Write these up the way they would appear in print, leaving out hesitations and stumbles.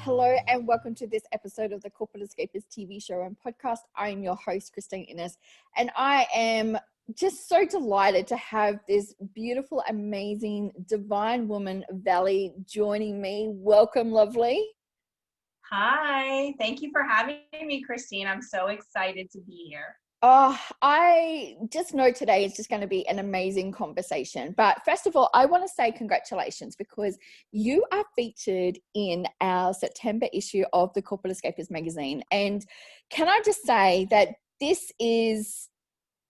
Hello and welcome to this episode of the Corporate Escapists TV show and podcast. I am your host, Christine Innes, and I am just so delighted to have this beautiful, amazing, divine woman, Vallye, joining me. Welcome, lovely. Hi, thank you for having me, Christine. I'm so excited to be here. Oh, I just know today is just going to be an amazing conversation. But first of all, I want to say congratulations because you are featured in our September issue of the Corporate Escapists magazine. And can I just say that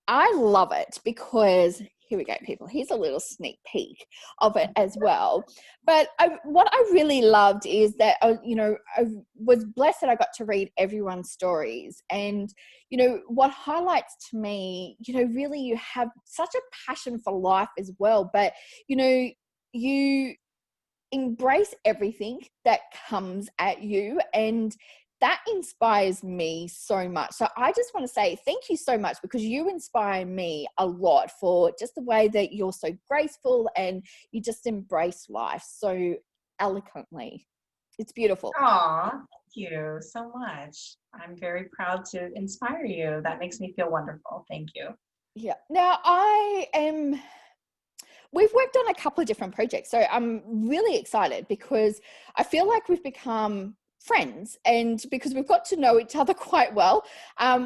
I love it because here we go, people. Here's a little sneak peek of it as well. But what I really loved is that, I was blessed that I got to read everyone's stories. And, what highlights to me, really you have such a passion for life as well. But, you embrace everything that comes at you, and that inspires me so much. So I just want to say thank you so much because you inspire me a lot for just the way that you're so graceful and you just embrace life so eloquently. It's beautiful. Aw, thank you so much. I'm very proud to inspire you. That makes me feel wonderful. Thank you. Yeah. Now we've worked on a couple of different projects. So I'm really excited because I feel like we've become friends, and because we've got to know each other quite well.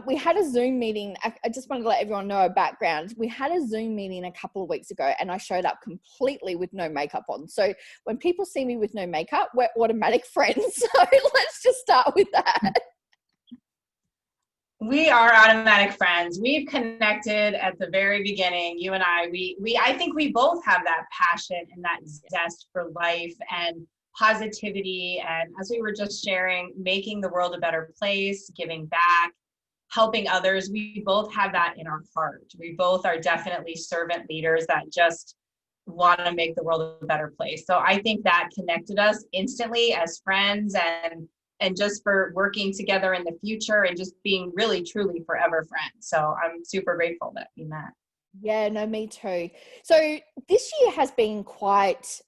We had a Zoom meeting. I just wanted to let everyone know a background. We had a Zoom meeting a couple of weeks ago and I showed up completely with no makeup on. So when people see me with no makeup, we're automatic friends. So let's just start with that. We are automatic friends. We've connected at the very beginning. You and I think we both have that passion and that zest for life and positivity, and as we were just sharing, making the world a better place, giving back, helping others. We both have that in our heart. We both are definitely servant leaders that just want to make the world a better place. So I think that connected us instantly as friends, and just for working together in the future and just being really truly forever friends. So I'm super grateful that we met. Yeah, no, me too. So this year has been quite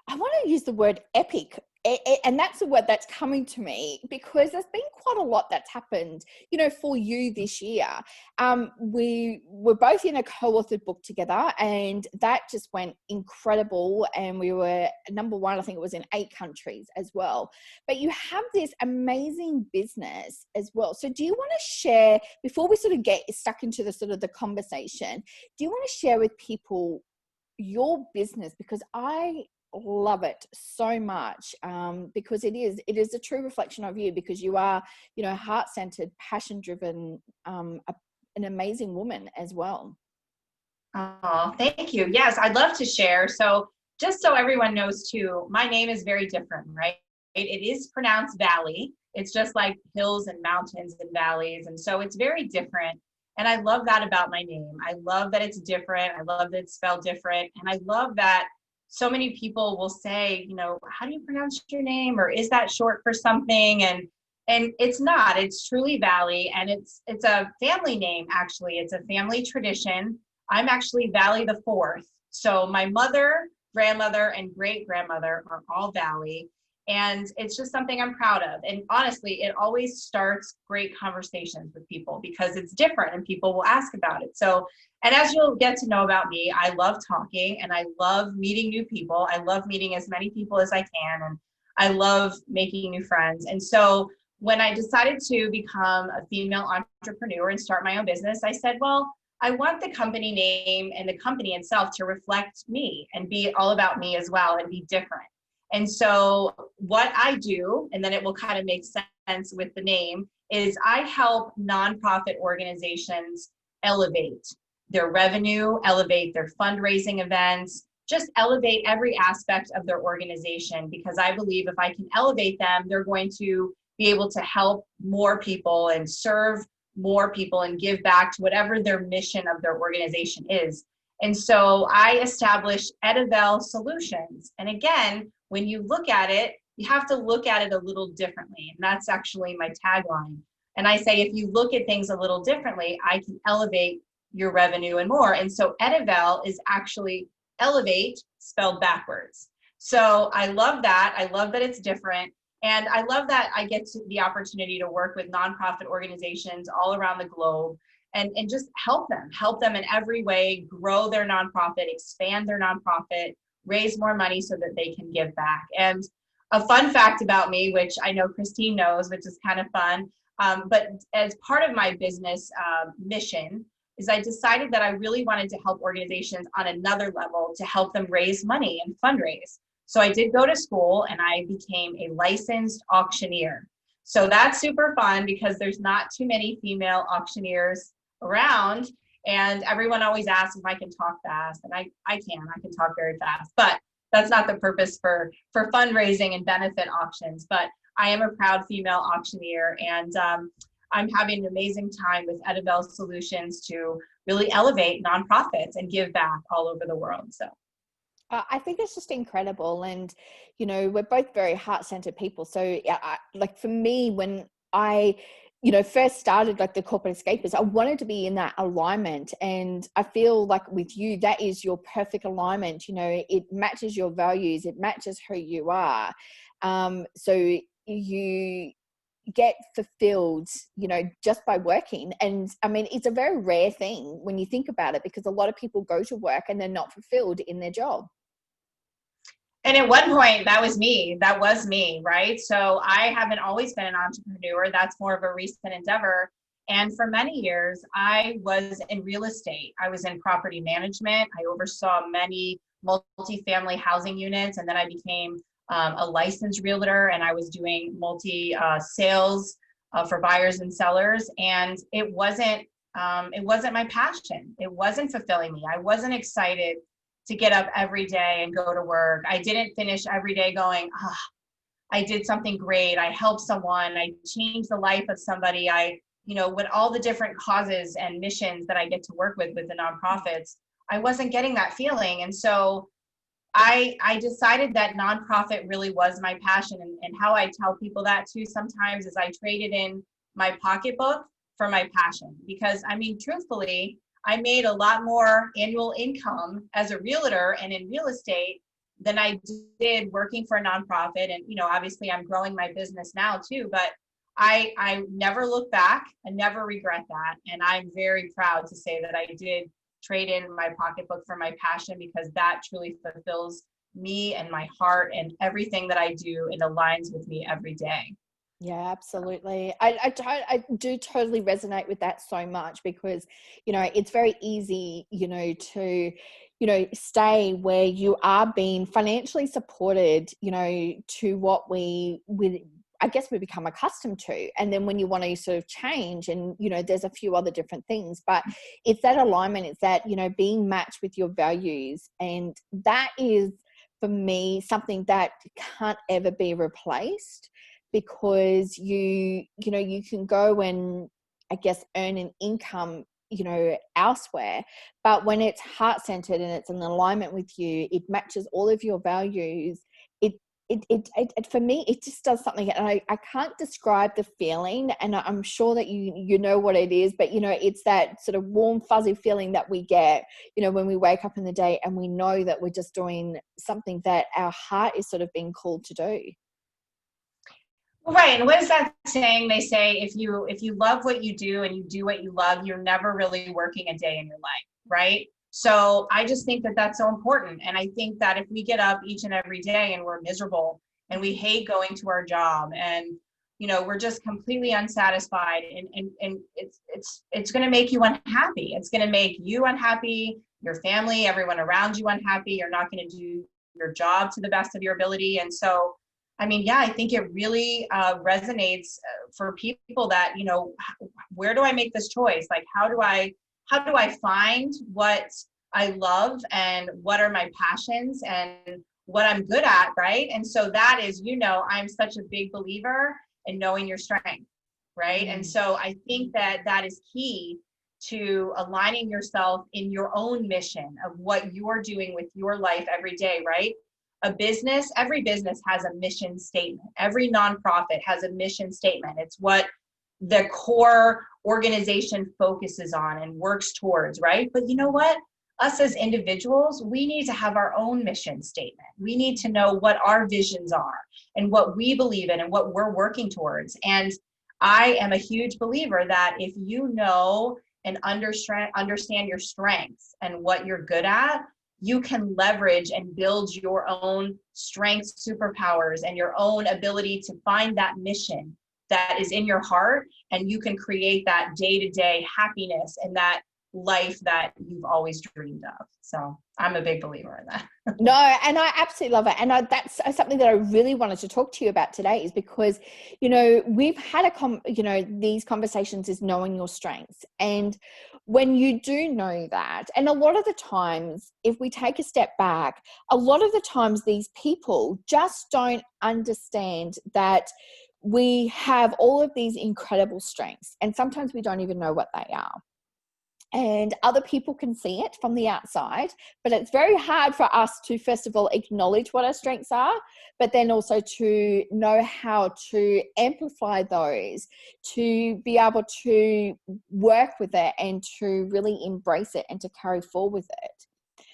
I want to use the word epic, and that's the word that's coming to me because there's been quite a lot that's happened, for you this year. We were both in a co-authored book together, and that just went incredible. And we were number one, I think it was in 8 countries as well. But you have this amazing business as well. So do you want to share, before we sort of get stuck into the sort of the conversation, do you want to share with people your business? Because I love it so much, because it is a true reflection of you, because you are, heart-centered, passion-driven, an amazing woman as well. Oh, thank you. Yes, I'd love to share. So just so everyone knows too, my name is very different, right? It is pronounced Valley. It's just like hills and mountains and valleys. And so it's very different. And I love that about my name. I love that it's different. I love that it's spelled different. And I love that so many people will say, how do you pronounce your name? Or is that short for something? And it's not. It's truly Vallye. And it's a family name, actually. It's a family tradition. I'm actually Vallye the 4th. So my mother, grandmother, and great-grandmother are all Vallye. And it's just something I'm proud of. And honestly, it always starts great conversations with people because it's different and people will ask about it. So, and as you'll get to know about me, I love talking and I love meeting new people. I love meeting as many people as I can. And I love making new friends. And so when I decided to become a female entrepreneur and start my own business, I said, well, I want the company name and the company itself to reflect me and be all about me as well and be different. And so what I do, and then it will kind of make sense with the name, is I help nonprofit organizations elevate their revenue, elevate their fundraising events, just elevate every aspect of their organization, because I believe if I can elevate them, they're going to be able to help more people and serve more people and give back to whatever their mission of their organization is. And so I established ETAVELE Solutions. And again, when you look at it, you have to look at it a little differently. And that's actually my tagline. And I say, if you look at things a little differently, I can elevate your revenue and more. And so ETAVELE is actually elevate spelled backwards. So I love that. I love that it's different. And I love that I get the opportunity to work with nonprofit organizations all around the globe and just help them in every way, grow their nonprofit, expand their nonprofit, raise more money so that they can give back. And a fun fact about me, which I know Christine knows, which is kind of fun, but as part of my business mission, is I decided that I really wanted to help organizations on another level to help them raise money and fundraise. So I did go to school and I became a licensed auctioneer. So that's super fun because there's not too many female auctioneers around. And everyone always asks if I can talk fast, and I can talk very fast, but that's not the purpose for fundraising and benefit auctions. But I am a proud female auctioneer, and I'm having an amazing time with ETAVELE Solutions to really elevate nonprofits and give back all over the world. So I think it's just incredible. And, you know, we're both very heart-centered people. So like for me, when I, you know, first started like the corporate escapists, I wanted to be in that alignment. And I feel like with you, that is your perfect alignment. You know, it matches your values, it matches who you are. So you get fulfilled, you know, just by working. And I mean, it's a very rare thing when you think about it, because a lot of people go to work and they're not fulfilled in their job. And at one point, that was me, right? So I haven't always been an entrepreneur. That's more of a recent endeavor. And for many years, I was in real estate. I was in property management. I oversaw many multifamily housing units. And then I became a licensed realtor, and I was doing sales for buyers and sellers. And it wasn't my passion. It wasn't fulfilling me. I wasn't excited to get up every day and go to work. I didn't finish every day going, I did something great. I helped someone. I changed the life of somebody. With all the different causes and missions that I get to work with the nonprofits, I wasn't getting that feeling. And so I decided that nonprofit really was my passion. And how I tell people that too sometimes is I traded in my pocketbook for my passion. Because I mean, truthfully, I made a lot more annual income as a realtor and in real estate than I did working for a nonprofit. And, obviously I'm growing my business now too, but I never look back. I never regret that. And I'm very proud to say that I did trade in my pocketbook for my passion, because that truly fulfills me and my heart, and everything that I do, it aligns with me every day. Yeah, absolutely. I do totally resonate with that so much, because, it's very easy, to, stay where you are being financially supported, to what we become accustomed to. And then when you want to sort of change, and, there's a few other different things, but it's that alignment, it's that, being matched with your values. And that is, for me, something that can't ever be replaced. Because you can go and earn an income, elsewhere. But when it's heart-centered and it's in alignment with you, it matches all of your values. It for me, it just does something. And I can't describe the feeling, and I'm sure that you know what it is, but it's that sort of warm, fuzzy feeling that we get, when we wake up in the day and we know that we're just doing something that our heart is sort of being called to do. Right. And what is that saying? They say, if you love what you do and you do what you love, you're never really working a day in your life. Right. So I just think that that's so important. And I think that if we get up each and every day and we're miserable and we hate going to our job, and, we're just completely unsatisfied, and it's going to make you unhappy. It's going to make you unhappy, your family, everyone around you unhappy. You're not going to do your job to the best of your ability. And so I mean, yeah, I think it really resonates for people that, where do I make this choice? Like, how do I find what I love, and what are my passions, and what I'm good at, right? And so that is, I'm such a big believer in knowing your strength, right? And so I think that is key to aligning yourself in your own mission of what you're doing with your life every day, right? Every business has a mission statement. Every nonprofit has a mission statement. It's what the core organization focuses on and works towards, right? But you know what? us as individuals, we need to have our own mission statement. We need to know what our visions are and what we believe in and what we're working towards. And I am a huge believer that if you know and understand your strengths and what you're good at, you can leverage and build your own strengths, superpowers, and your own ability to find that mission that is in your heart, and you can create that day-to-day happiness and that life that you've always dreamed of. So I'm a big believer in that. No, and I absolutely love it. And that's something that I really wanted to talk to you about today, is because, you know, we've had these conversations is knowing your strengths. And when you do know that, and a lot of the times, if we take a step back, a lot of the times these people just don't understand that we have all of these incredible strengths, and sometimes we don't even know what they are. And other people can see it from the outside, but it's very hard for us to, first of all, acknowledge what our strengths are, but then also to know how to amplify those, to be able to work with it and to really embrace it and to carry forward with it.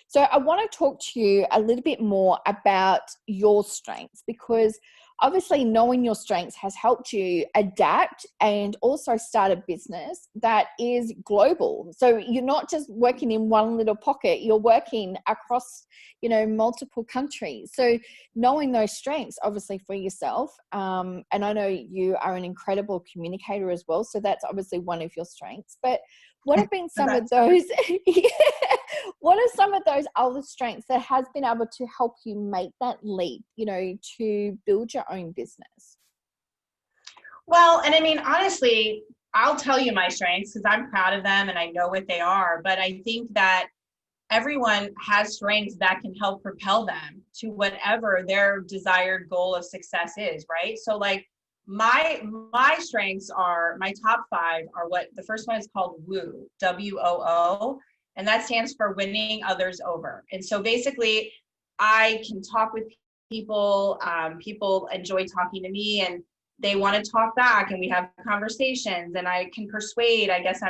So I want to talk to you a little bit more about your strengths, because obviously knowing your strengths has helped you adapt and also start a business that is global. So you're not just working in one little pocket, you're working across, multiple countries. So knowing those strengths, obviously, for yourself, and I know you are an incredible communicator as well, so that's obviously one of your strengths. But what have been some of those, what are some of those other strengths that has been able to help you make that leap, to build your own business? Well, and I mean, honestly, I'll tell you my strengths because I'm proud of them and I know what they are. But I think that everyone has strengths that can help propel them to whatever their desired goal of success is, right? So like my strengths are, my top 5 are what the first one is called WOO, WOO, and that stands for winning others over. And so basically I can talk with people, people enjoy talking to me and they want to talk back and we have conversations and I can persuade. I guess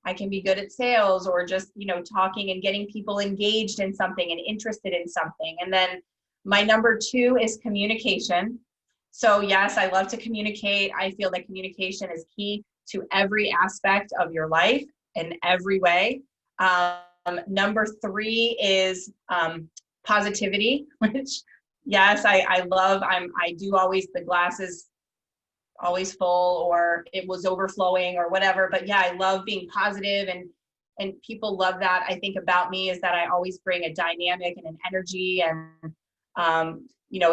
I can be good at sales or just, talking and getting people engaged in something and interested in something. And then my number 2 is communication. So yes, I love to communicate. I feel that communication is key to every aspect of your life in every way. Number 3 is positivity, which yes, I love. I do always, the glasses always full or it was overflowing or whatever. But yeah, I love being positive and people love that. I think about me is that I always bring a dynamic and an energy and,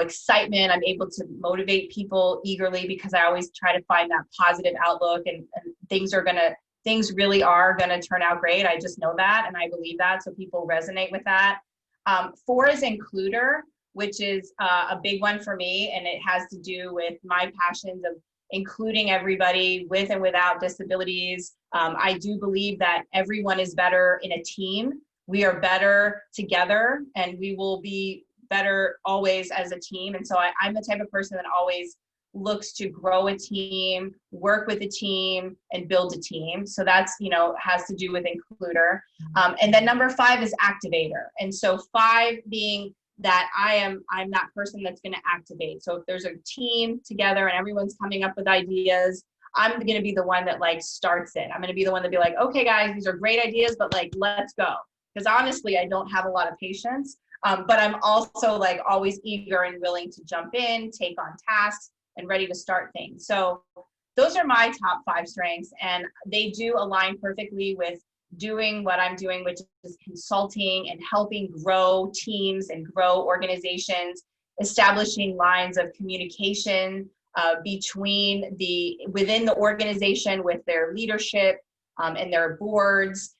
excitement. I'm able to motivate people eagerly because I always try to find that positive outlook and things really are going to turn out great. I just know that. And I believe that. So people resonate with that. 4 is includer, which is a big one for me. And it has to do with my passions of including everybody with and without disabilities. I do believe that everyone is better in a team. We are better together and we will be better always as a team. And so I'm the type of person that always looks to grow a team, work with a team, and build a team. So that's, has to do with includer. And then number 5 is activator. And so 5 being that I'm that person that's going to activate. So if there's a team together and everyone's coming up with ideas, I'm going to be the one that starts it. I'm going to be the one that be like, okay, guys, these are great ideas, but let's go. Because honestly, I don't have a lot of patience, but I'm also always eager and willing to jump in, take on tasks, and ready to start things. So those are my top 5 strengths, and they do align perfectly with doing what I'm doing, which is consulting and helping grow teams and grow organizations, establishing lines of communication within the organization with their leadership and their boards,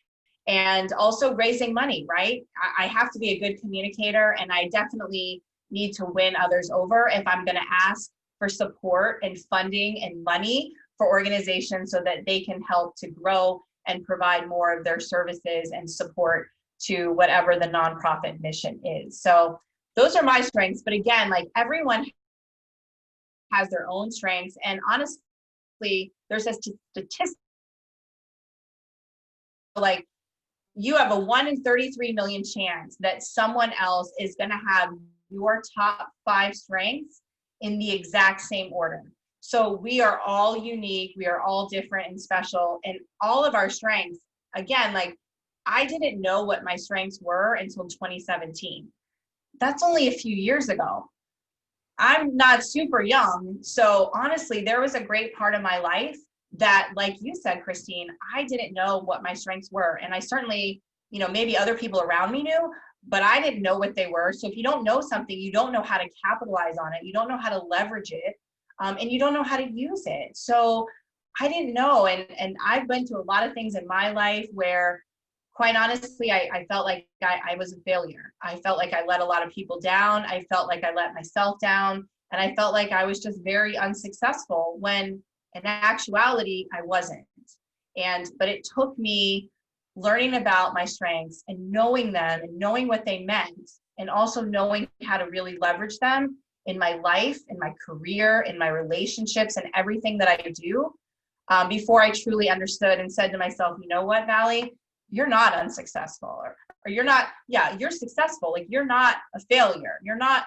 and also raising money, right? I have to be a good communicator, and I definitely need to win others over if I'm going to ask for support and funding and money for organizations so that they can help to grow and provide more of their services and support to whatever the nonprofit mission is. So those are my strengths. But again, everyone has their own strengths. And honestly, there's a statistic, you have a 1 in 33 million chance that someone else is going to have your top 5 strengths in the exact same order. So we are all unique. We are all different and special. And all of our strengths, again, like I didn't know what my strengths were until 2017. That's only a few years ago. I'm not super young. So honestly, there was a great part of my life that, like you said, Christine, I didn't know what my strengths were. And I certainly, you know, maybe other people around me knew, but I didn't know what they were. So if you don't know something, you don't know how to capitalize on it. You don't know how to leverage it. And you don't know how to use it. So I didn't know. And I've been through a lot of things in my life where, quite honestly, I felt like I was a failure. I felt like I let a lot of people down. I felt like I let myself down. And I felt like I was just very unsuccessful when in actuality, I wasn't. But it took me learning about my strengths and knowing them and knowing what they meant, and also knowing how to really leverage them in my life, in my career, in my relationships, and everything that I do, before I truly understood and said to myself, you know what, Vallye, you're not unsuccessful, or you're not, yeah, you're successful. Like you're not a failure. You're not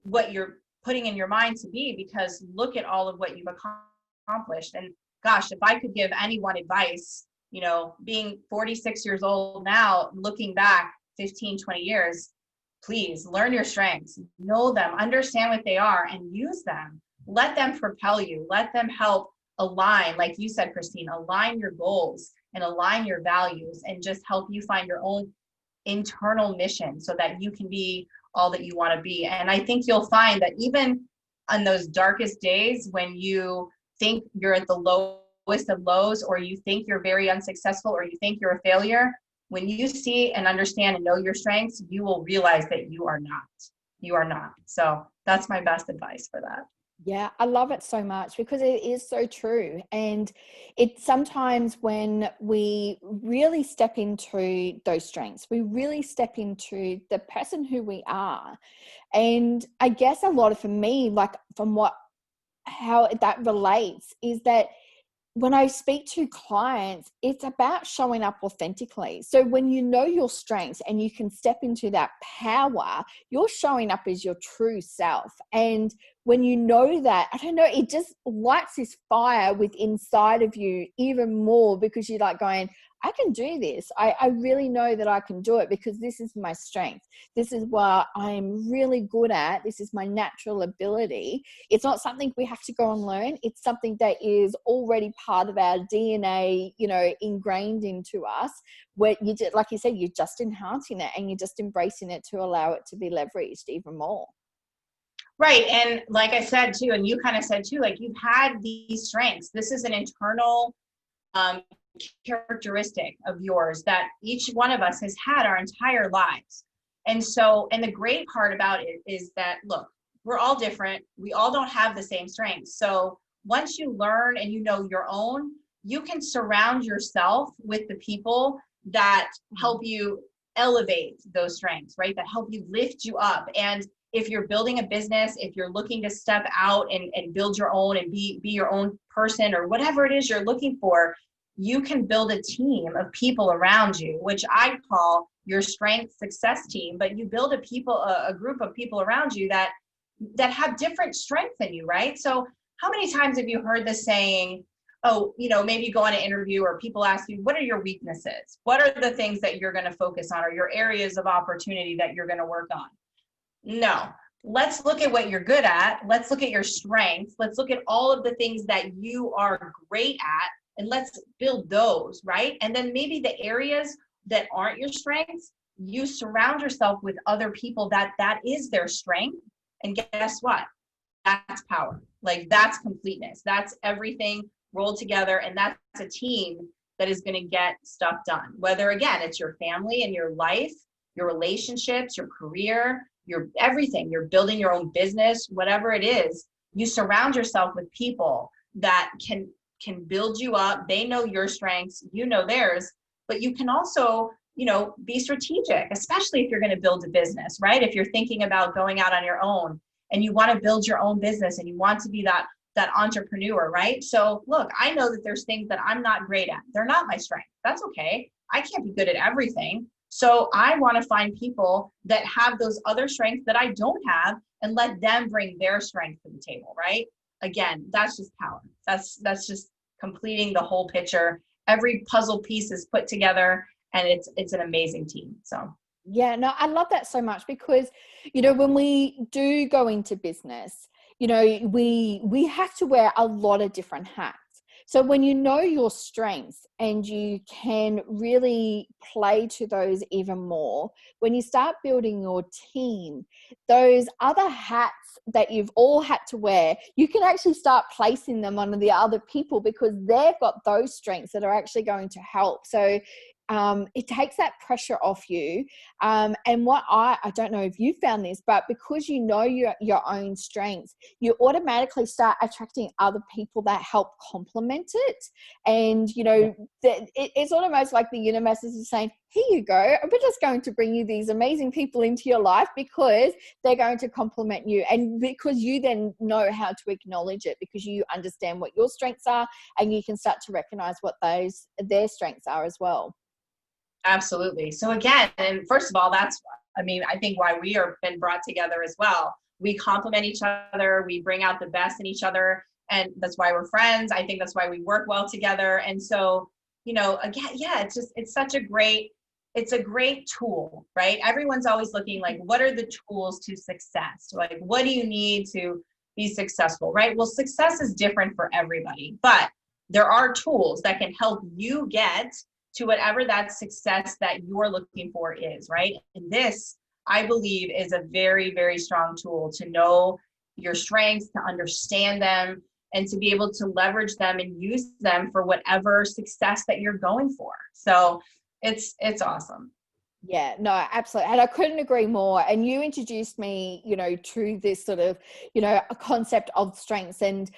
what you're putting in your mind to be, because look at all of what you've accomplished. And gosh, if I could give anyone advice, you know, being 46 years old now, looking back 15, 20 years, please learn your strengths, know them, understand what they are, and use them. Let them propel you. Let them help align, like you said, Christine, align your goals and align your values, and just help you find your own internal mission so that you can be all that you want to be. And I think you'll find that even on those darkest days when you think you're at the lowest of lows, or you think you're very unsuccessful, or you think you're a failure, when you see and understand and know your strengths, you will realize that you are not. You are not. So that's my best advice for that. Yeah, I love it so much, because it is so true. And it's sometimes when we really step into those strengths, we really step into the person who we are. And I guess a lot of, for me, like from how that relates is that when I speak to clients, it's about showing up authentically. So when you know your strengths and you can step into that power, you're showing up as your true self. And when you know that, I don't know, it just lights this fire within inside of you even more, because you're like going, I can do this. I really know that I can do it, because this is my strength. This is what I'm really good at. This is my natural ability. It's not something we have to go and learn. It's something that is already part of our DNA, you know, ingrained into us, where you just, like you said, you're just enhancing it and you're just embracing it to allow it to be leveraged even more. Right. And like I said too, and you kind of said too, like you've had these strengths. This is an internal characteristic of yours that each one of us has had our entire lives. And so, and the great part about it is that, look, we're all different. We all don't have the same strengths. So once you learn and you know your own, you can surround yourself with the people that help you elevate those strengths, right? That help you lift you up. And if you're building a business, if you're looking to step out and build your own and be your own person, or whatever it is you're looking for, you can build a team of people around you, which I call your strength success team. But you build a group of people around you that have different strengths than you, right? So how many times have you heard the saying, oh, you know, maybe you go on an interview or people ask you, what are your weaknesses? What are the things that you're going to focus on, or your areas of opportunity that you're going to work on? No. Let's look at what you're good at. Let's look at your strengths. Let's look at all of the things that you are great at, and let's build those, right? And then maybe the areas that aren't your strengths, you surround yourself with other people that is their strength. And guess what? That's power. Like that's completeness. That's everything rolled together. And that's a team that is going to get stuff done. Whether, again, it's your family and your life, your relationships, your career, your everything, you're building your own business, whatever it is, you surround yourself with people that can build you up. They know your strengths, you know theirs, but you can also, you know, be strategic, especially if you're going to build a business, right? If you're thinking about going out on your own and you want to build your own business and you want to be that entrepreneur, right? So look, I know that there's things that I'm not great at. They're not my strength. That's okay. I can't be good at everything. So I want to find people that have those other strengths that I don't have and let them bring their strength to the table, right? Again, that's just power. That's just completing the whole picture. Every puzzle piece is put together and it's an amazing team. So yeah, no, I love that so much because, when we do go into business, we have to wear a lot of different hats. So when you know your strengths and you can really play to those even more, when you start building your team, those other hats that you've all had to wear, you can actually start placing them on the other people because they've got those strengths that are actually going to help. So it takes that pressure off you. And what I don't know if you found this, but because you know your own strengths, you automatically start attracting other people that help complement it. And, it's almost like the universe is saying, here you go. We're just going to bring you these amazing people into your life because they're going to complement you. And because you then know how to acknowledge it, because you understand what your strengths are and you can start to recognize what their strengths are as well. absolutely. So again, and first of all, I think why we are been brought together as well. We complement each other. We bring out the best in each other. And that's why we're friends. I think that's why we work well together. And so, again, yeah, it's a great tool, right? Everyone's always looking like, what are the tools to success? Like, what do you need to be successful, right? Well, success is different for everybody, but there are tools that can help you get to whatever that success that you're looking for is, right? And this, I believe, is a very, very strong tool to know your strengths, to understand them, and to be able to leverage them and use them for whatever success that you're going for. So it's awesome. Yeah, no, absolutely. And I couldn't agree more. And you introduced me, to this sort of, a concept of strengths. And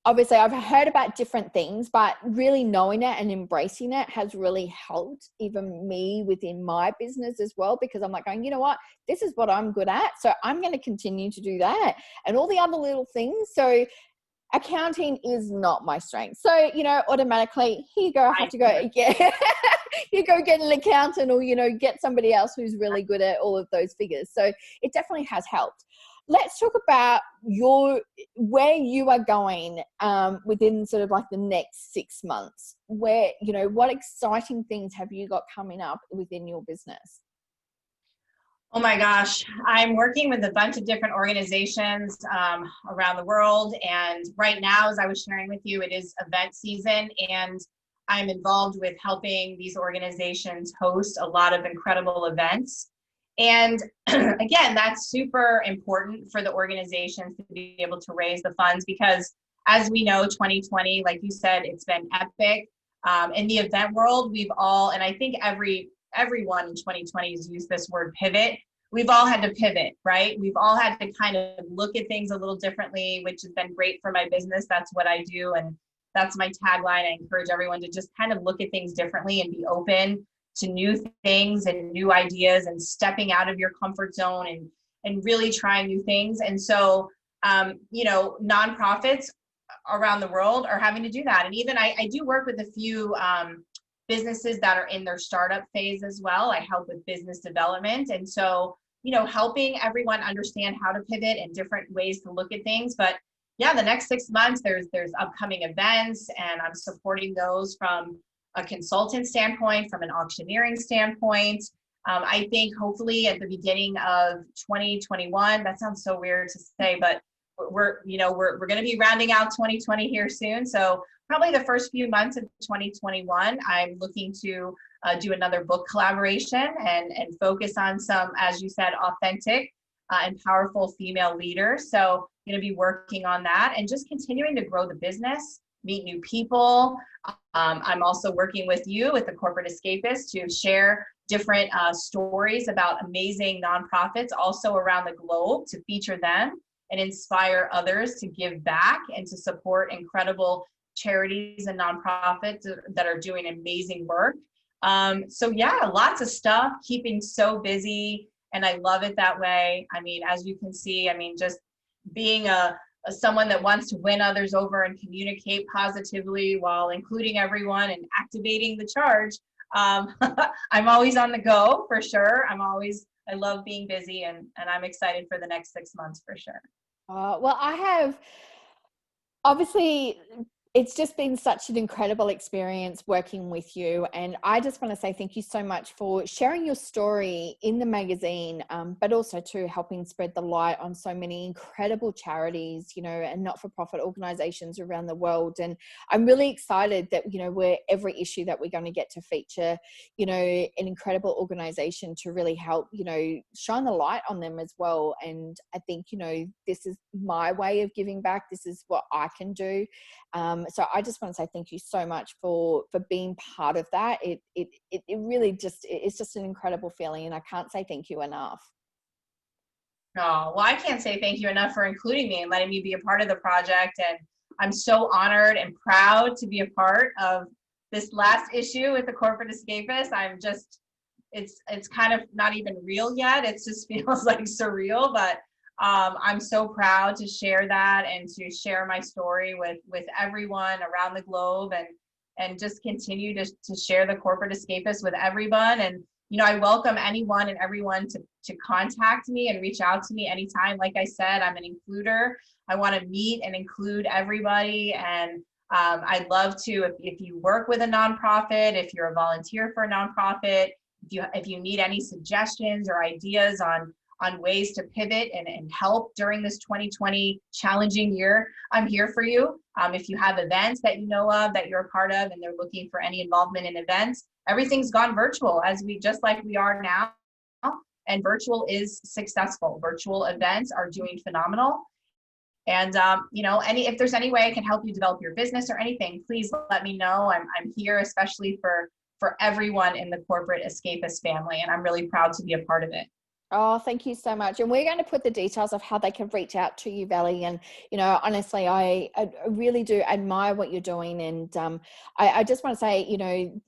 obviously I've heard about different things, but really knowing it and embracing it has really helped even me within my business as well, because I'm like going, you know what, this is what I'm good at. So I'm going to continue to do that and all the other little things. So accounting is not my strength. So, automatically, here you go, I have to go get, you go get an accountant or, get somebody else who's really good at all of those figures. So it definitely has helped. Let's talk about where you are going within sort of like the next 6 months. Where, what exciting things have you got coming up within your business? Oh my gosh, I'm working with a bunch of different organizations around the world. And right now, as I was sharing with you, it is event season, and I'm involved with helping these organizations host a lot of incredible events. And again, that's super important for the organizations to be able to raise the funds because, as we know, 2020, like you said, it's been epic. In the event world, we've all, and I think everyone in 2020 has used this word pivot. We've all had to pivot, right? We've all had to kind of look at things a little differently, which has been great for my business. That's what I do. And that's my tagline. I encourage everyone to just kind of look at things differently and be open to new things and new ideas and stepping out of your comfort zone and really trying new things. And so, nonprofits around the world are having to do that. And even I do work with a few businesses that are in their startup phase as well. I help with business development. And so, helping everyone understand how to pivot and different ways to look at things. But yeah, the next 6 months, there's upcoming events, and I'm supporting those from a consultant standpoint, from an auctioneering standpoint. I think hopefully at the beginning of 2021, that sounds so weird to say, but we're going to be rounding out 2020 here soon. So probably the first few months of 2021, I'm looking to do another book collaboration and focus on some, as you said, authentic and powerful female leaders. So going to be working on that and just continuing to grow the business, meet new people. I'm also working with you, with the Corporate Escapists, to share different stories about amazing nonprofits also around the globe, to feature them and inspire others to give back and to support incredible charities and nonprofits that are doing amazing work. So yeah, lots of stuff, keeping so busy, and I love it that way. I mean, as you can see, just being someone that wants to win others over and communicate positively while including everyone and activating the charge. I'm always on the go for sure. I love being busy, and I'm excited for the next 6 months for sure. Well, I have obviously, it's just been such an incredible experience working with you. And I just want to say thank you so much for sharing your story in the magazine, but also to helping spread the light on so many incredible charities, and not-for-profit organizations around the world. And I'm really excited that, we're every issue that we're going to get to feature, an incredible organization to really help, shine the light on them as well. And I think, this is my way of giving back. This is what I can do. So I just want to say thank you so much for being part of that. It really it's just an incredible feeling, and I can't say thank you enough. Oh, well, I can't say thank you enough for including me and letting me be a part of the project. And I'm so honored and proud to be a part of this last issue with the Corporate Escapists. It's kind of not even real yet. It just feels like surreal, but I'm so proud to share that and to share my story with everyone around the globe, and just continue to share the Corporate Escapists with everyone. And, I welcome anyone and everyone to contact me and reach out to me anytime. Like I said, I'm an includer. I want to meet and include everybody. And I'd love to, if you work with a nonprofit, if you're a volunteer for a nonprofit, if you need any suggestions or ideas on ways to pivot and help during this 2020 challenging year, I'm here for you. If you have events that you know of, that you're a part of, and they're looking for any involvement in events, everything's gone virtual just like we are now. And virtual is successful. Virtual events are doing phenomenal. And, if there's any way I can help you develop your business or anything, please let me know. I'm here, especially for everyone in the Corporate Escapist family. And I'm really proud to be a part of it. Oh, thank you so much. And we're going to put the details of how they can reach out to you, Vallye. And, honestly, I really do admire what you're doing. And I just want to say,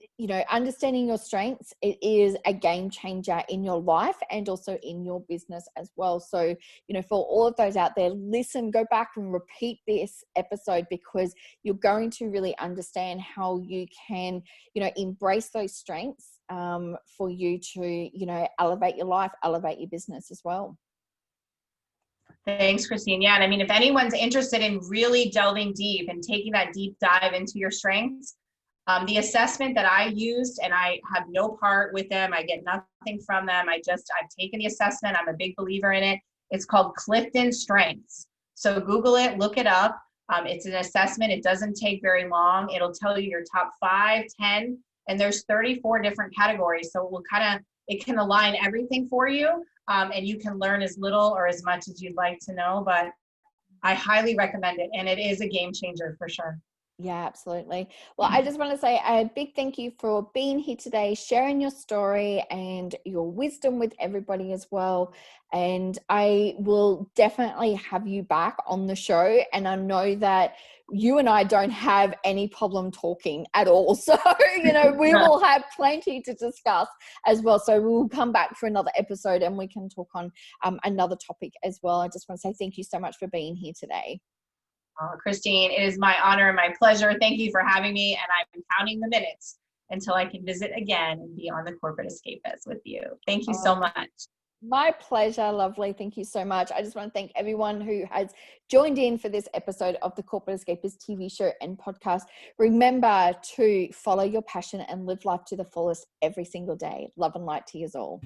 understanding your strengths, it is a game changer in your life and also in your business as well. So, for all of those out there, listen, go back and repeat this episode, because you're going to really understand how you can, embrace those strengths for you to, elevate your life, elevate your business as well. Thanks, Christine. Yeah, and I mean, if anyone's interested in really delving deep and taking that deep dive into your strengths, the assessment that I used, and I have no part with them, I get nothing from them. I've taken the assessment. I'm a big believer in it. It's called Clifton Strengths. So Google it, look it up. It's an assessment. It doesn't take very long. It'll tell you your top 5, 10, and there's 34 different categories. So it can align everything for you. And you can learn as little or as much as you'd like to know, but I highly recommend it. And it is a game changer for sure. Yeah, absolutely. Well, I just want to say a big thank you for being here today, sharing your story and your wisdom with everybody as well. And I will definitely have you back on the show. And I know that you and I don't have any problem talking at all. So, we will have plenty to discuss as well. So we'll come back for another episode and we can talk on another topic as well. I just want to say thank you so much for being here today. Christine, it is my honor and my pleasure. Thank you for having me. And I'm counting the minutes until I can visit again and be on the Corporate Escapists with you. Thank you so much. My pleasure. Lovely. Thank you so much. I just want to thank everyone who has joined in for this episode of the Corporate Escapists TV show and podcast. Remember to follow your passion and live life to the fullest every single day. Love and light to you all.